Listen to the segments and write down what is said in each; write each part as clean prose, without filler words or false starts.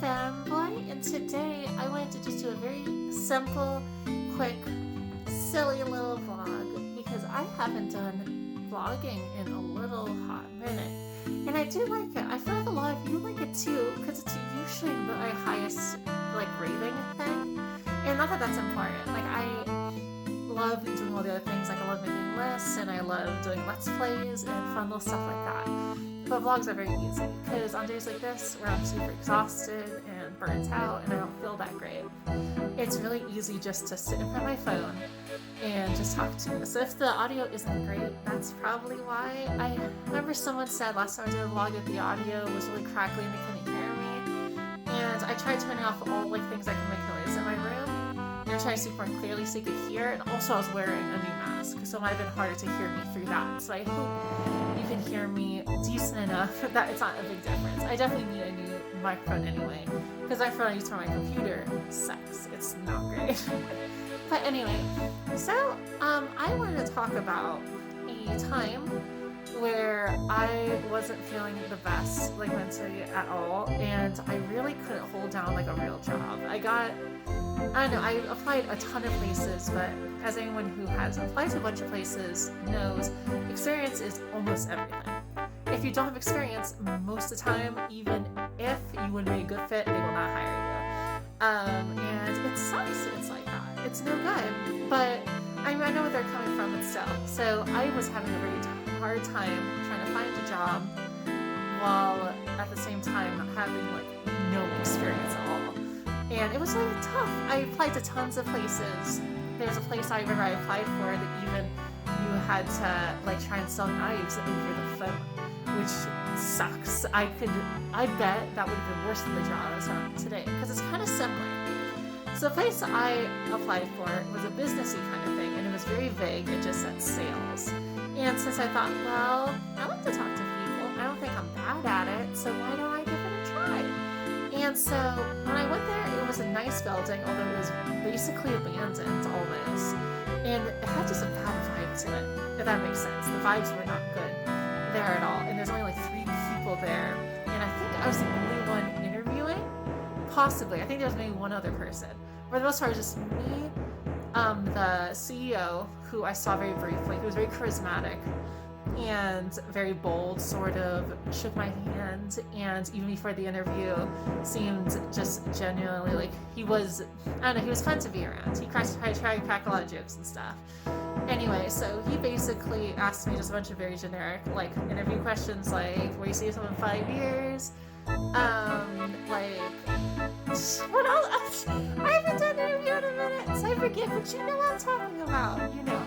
fanboy, and today I wanted to just do a very simple, quick, silly little vlog because I haven't done vlogging in a little hot minute. And I do like it. I feel like a lot of you like it too because it's usually my highest rating thing. And not that that's important. I love doing all the other things. I love making lists and I love doing let's plays and fun little stuff like that. But vlogs are very easy because on days like this where I'm super exhausted and burnt out and I don't feel that great, it's really easy just to sit in front of my phone and just talk to you. So if the audio isn't great, that's probably why. I remember someone said last time I did a vlog that the audio was really crackly and they couldn't hear me. And I tried turning off all things that can make noise in my room. And I tried to speak more clearly so you could hear. And also I was wearing a new mask, so it might have been harder to hear me through that. So I hope you can hear me decent enough that it's not a big difference. I definitely need a new microphone anyway, because my phone I use for my computer sucks. It's not great. But anyway, so I wanted to talk about a time where I wasn't feeling the best, mentally at all, and I really couldn't hold down a real job. I don't know, I applied a ton of places, but as anyone who has applied to a bunch of places knows, experience is almost everything. If you don't have experience, most of the time, even if you would be a good fit, they will not hire you. And it sucks. It's like that. It's no good. But I know where they're coming from, but still. So I was having a very hard time trying to find a job while at the same time not having no experience at all. And it was really tough. I applied to tons of places. There's a place I remember I applied for that even you had to try and sell knives over the phone, which sucks. I bet that would have been worse than the job I was on today because it's kind of similar. So the place I applied for was a businessy kind of thing, and it was very vague. It just said sales. And since I thought, well, I like to talk to people. I don't think I'm bad at it, so why don't I give it a try? And so when I went there, it was a nice building, although it was basically abandoned almost. And it had just a bad vibe to it, if that makes sense. The vibes were not good there at all. And there's only 3 people there. And I think I was the only one interviewing. Possibly. I think there was maybe one other person. For the most part, it was just me, the CEO, who I saw very briefly, who was very charismatic and very bold, sort of, shook my hand, and even before the interview seemed just genuinely he was, I don't know, he was fun to be around. He tried to crack a lot of jokes and stuff. Anyway, so he basically asked me just a bunch of very generic interview questions where you see yourself in 5 years, what else? I haven't done an interview in a minute, so I forget, but you know what I'm talking about, you know.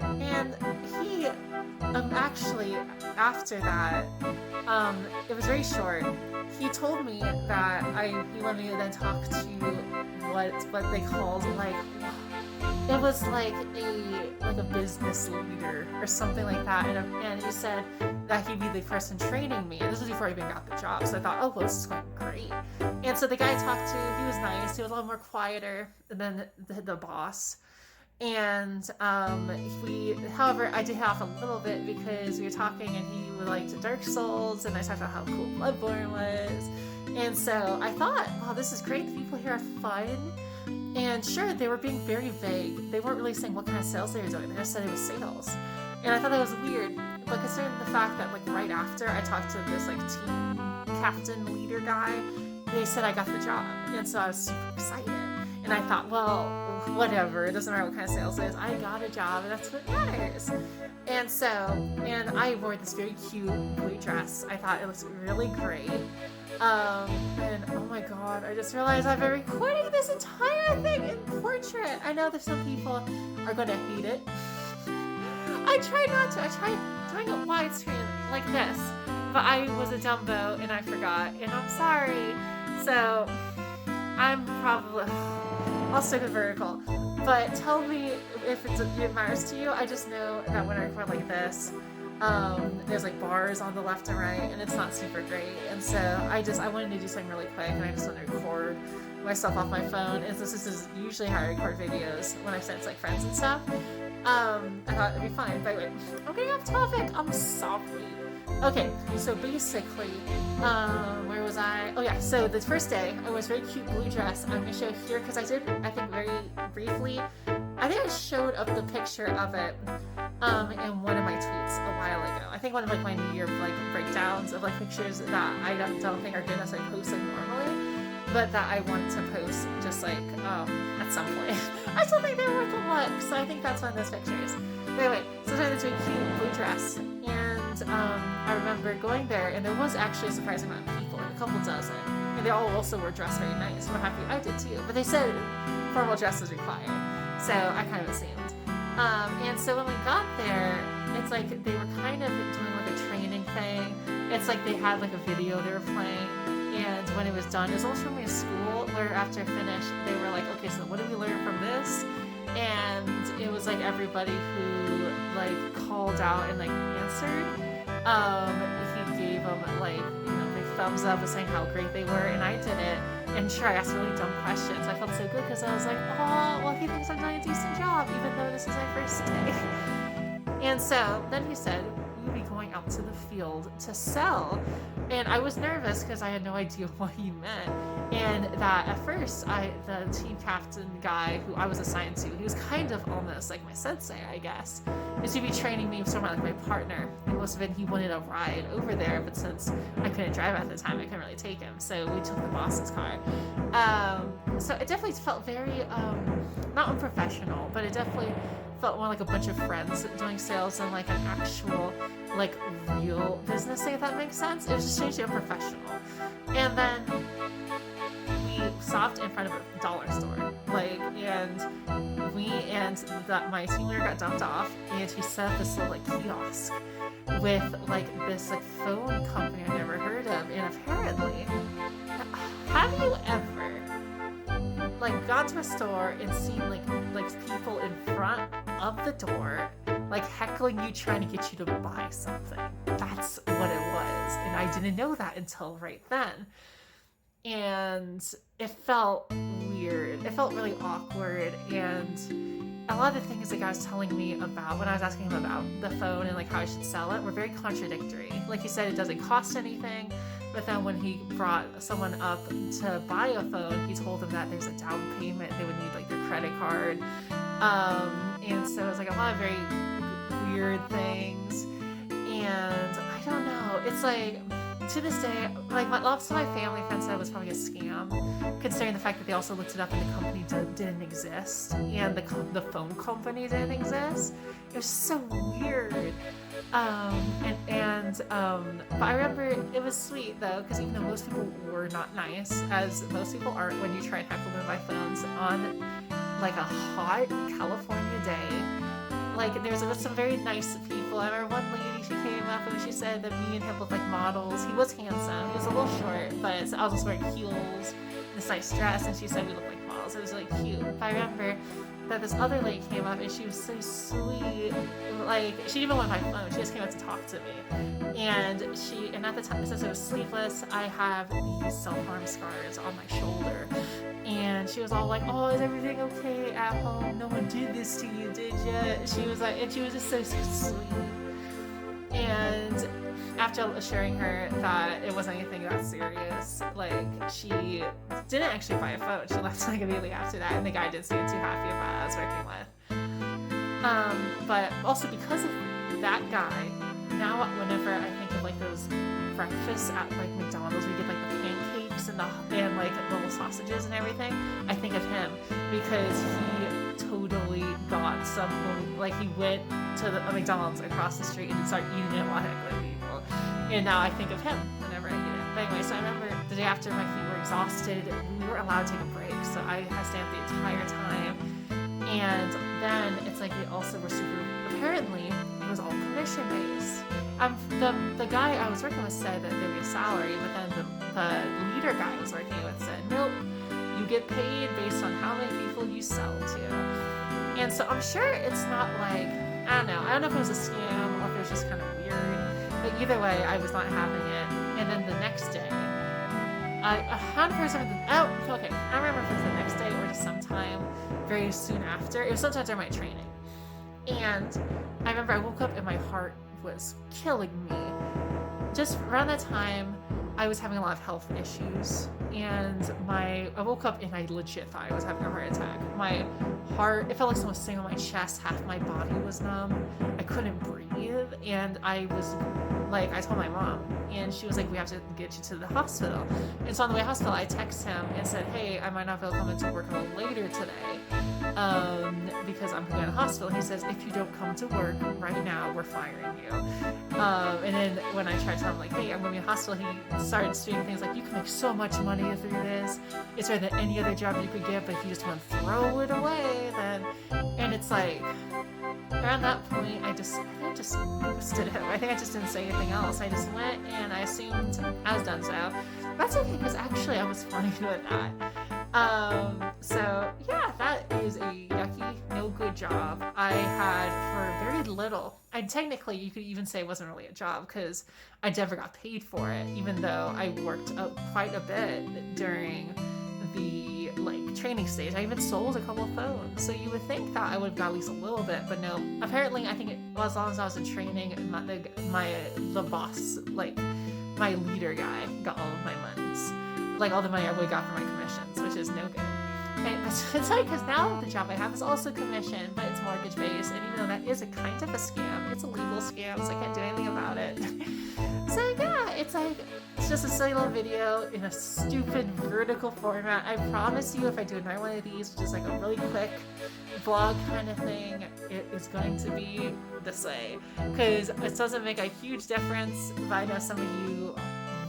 And he, actually, after that, it was very short. He told me that he wanted me to then talk to what they called, it was a business leader or something like that, and he said that he'd be the person training me, and this was before I even got the job, so I thought, oh, well, this is going great. And so the guy I talked to, he was nice, he was a lot more quieter than the boss. And however, I did off a little bit because we were talking and he liked Dark Souls, and I talked about how cool Bloodborne was. And so I thought, wow, this is great. The people here are fun. And sure, they were being very vague. They weren't really saying what kind of sales they were doing. They just said it was sales. And I thought that was weird. But considering the fact that right after I talked to this team captain leader guy, they said I got the job. And so I was super excited. And I thought, well, whatever, it doesn't matter what kind of sales it is, I got a job and that's what matters. And I wore this very cute blue dress. I thought it looked really great. And oh my god, I just realized I've been recording this entire thing in portrait. I know that some people are going to hate it. I tried not to. I tried doing it widescreen like this, but I was a Dumbo and I forgot, and I'm sorry. So I'm probably... I'll stick with vertical. But tell me if it matters to you. I just know that when I record like this, there's bars on the left and right, and it's not super great. And so I wanted to do something really quick, and I just wanted to record myself off my phone. And this is usually how I record videos when I send friends and stuff. I thought it'd be fine. But wait, I'm getting off topic. I'm sorry. Okay, so basically, where was I? Oh yeah, so the first day, I was very cute blue dress. I'm gonna show here because I did, I think very briefly, I think I showed up the picture of it in one of my tweets a while ago. I think one of like my New Year like breakdowns of like pictures that I don't think are good as I post like normally, but that I want to post just like at some point. I still think they're worth a look, so I think that's one of those pictures. But anyway, so I had this really cute blue dress, and I remember going there, and there was actually a surprising amount of people, like a couple dozen, and they all also were dressed very nice. I'm happy I did too, but they said formal dress was required, so I kind of assumed. And so when we got there, it's like they were kind of doing like a training thing. It's like they had like a video they were playing, and when it was done, it was almost from my school, where after I finished, they were like, okay, so what did we learn from this? And it was like everybody who like called out and like answered, he gave them like, you know, big thumbs up and saying how great they were, and I did it. And sure, I asked really dumb questions. I felt so good because I was like, oh, well, he thinks I'm doing a decent job, even though this is my first day. And so then he said, we'll be going out to the field to sell. And I was nervous because I had no idea what he meant. And that at first, the team captain guy who I was assigned to, he was kind of almost like my sensei, I guess, is to be training me sort of like my partner. And most of it, he wanted a ride over there, but since I couldn't drive at the time, I couldn't really take him. So we took the boss's car. So it definitely felt very, not unprofessional, but it definitely felt more like a bunch of friends doing sales than like an actual, like, real business day, if that makes sense. It was just strangely unprofessional. And then we stopped in front of a dollar store, like, and we and my team leader got dumped off, and he set up this little like kiosk with like this like phone company I never heard of, and apparently, have you ever like gone to a store and seen like people in front of the door like heckling you, trying to get you to buy something? That's what it was, and I didn't know that until right then. And it felt weird. It felt really awkward, and a lot of the things the guy was telling me about when I was asking him about the phone and like how I should sell it were very contradictory. Like he said it doesn't cost anything, but then when he brought someone up to buy a phone, he told them that there's a down payment, they would need like their credit card. And so it was like a lot of very weird things, and I don't know, it's like, to this day, like lots of my family friends said it was probably a scam, considering the fact that they also looked it up and the company didn't exist, and the phone company didn't exist. It was so weird. But I remember it was sweet though, because even though most people were not nice, as most people aren't when you try and heckle them by phones on like a hot California day. Like there was some very nice people. I remember one lady, she came up and she said that me and him looked like models. He was handsome. He was a little short, but I was also wearing heels, this nice dress, and she said we looked like models. It was really cute. But I remember that this other lady came up and she was so sweet. Like she didn't even want my phone. She just came up to talk to me. And at the time, since I was sleepless, I have these self-harm scars on my shoulder. And she was all like, oh, is everything okay at home? No one did this to you, did you? She was like, and she was just so sweet. And after assuring her that it wasn't anything that serious, like, she didn't actually buy a phone. She left like immediately after that, and the guy didn't seem too happy about it I was working with. But also because of that guy, now whenever I think of like those breakfasts at like McDonald's, we get like the pancakes and like little sausages and everything, I think of him because he totally got some, like he went to a McDonald's across the street and he started eating it while heckling people. And now I think of him whenever I eat it. But anyway, so I remember the day after my feet were exhausted, we were allowed to take a break, so I had to stay up the entire time. And then it's like we also were apparently it was all commission based. The guy I was working with said that there would be a salary, but then the leader guy I was working with said, nope, you get paid based on how many people you sell to. And so I'm sure it's not like, I don't know if it was a scam or if it was just kind of weird, but either way, I was not having it. And then the next day, I remember if it was the next day or just sometime very soon after. It was sometime during my training. And I remember I woke up and my heart was killing me. just around that time, I was having a lot of health issues, and I woke up and I legit thought I was having a heart attack. My heart, it felt like someone was sitting on my chest, half my body was numb, I couldn't breathe, and I was like, I told my mom, and she was like, we have to get you to the hospital. And so on the way to the hospital, I texted him and said, hey, I might not be able to come into work a little later today, because I'm going to the hospital. And he says, if you don't come to work right now, we're firing you. And then when I tried to tell him, like, hey, I'm going to be in the hospital, he started saying things like, you can make so much money through this. It's better than any other job you could get, but if you just want to throw it away, then... And it's like, around that point, I just ghosted him. I think I just didn't say anything else. I just went and I assumed I was done. So that's okay, because actually I was fine with that. So yeah, that is a yucky, no good job I had for very little. And technically, you could even say it wasn't really a job because I never got paid for it, even though I worked quite a bit during the training stage. I even sold a couple of phones, so you would think that I would have got at least a little bit, but no. Apparently, I think as long as I was in training, the boss, like my leader guy, got all of my monies, like all the money I would have got for my commissions, which is no good. And it's like, because now the job I have is also commission, but it's mortgage based, and even though that is a kind of a scam, it's a legal scam, so I can't do anything about it. So yeah, it's like, it's just a silly little video in a stupid vertical format. I promise you, if I do another one of these, which is like a really quick vlog kind of thing, it is going to be this way, because it doesn't make a huge difference, but I know some of you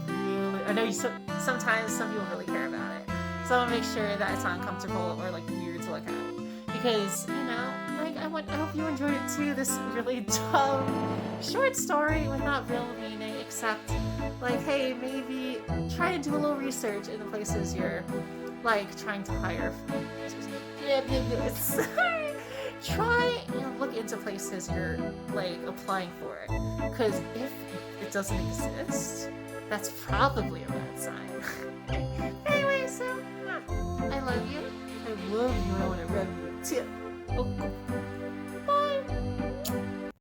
really, I know you sometimes some people really care about it. So I want to make sure that it's not uncomfortable or like weird to look at, because, you know, like I hope you enjoyed it too. This really dumb short story with not real meaning, except like, hey, maybe try to do a little research in the places you're like trying to hire. Try and look into places you're like applying for it, because if it doesn't exist, that's probably a bad sign.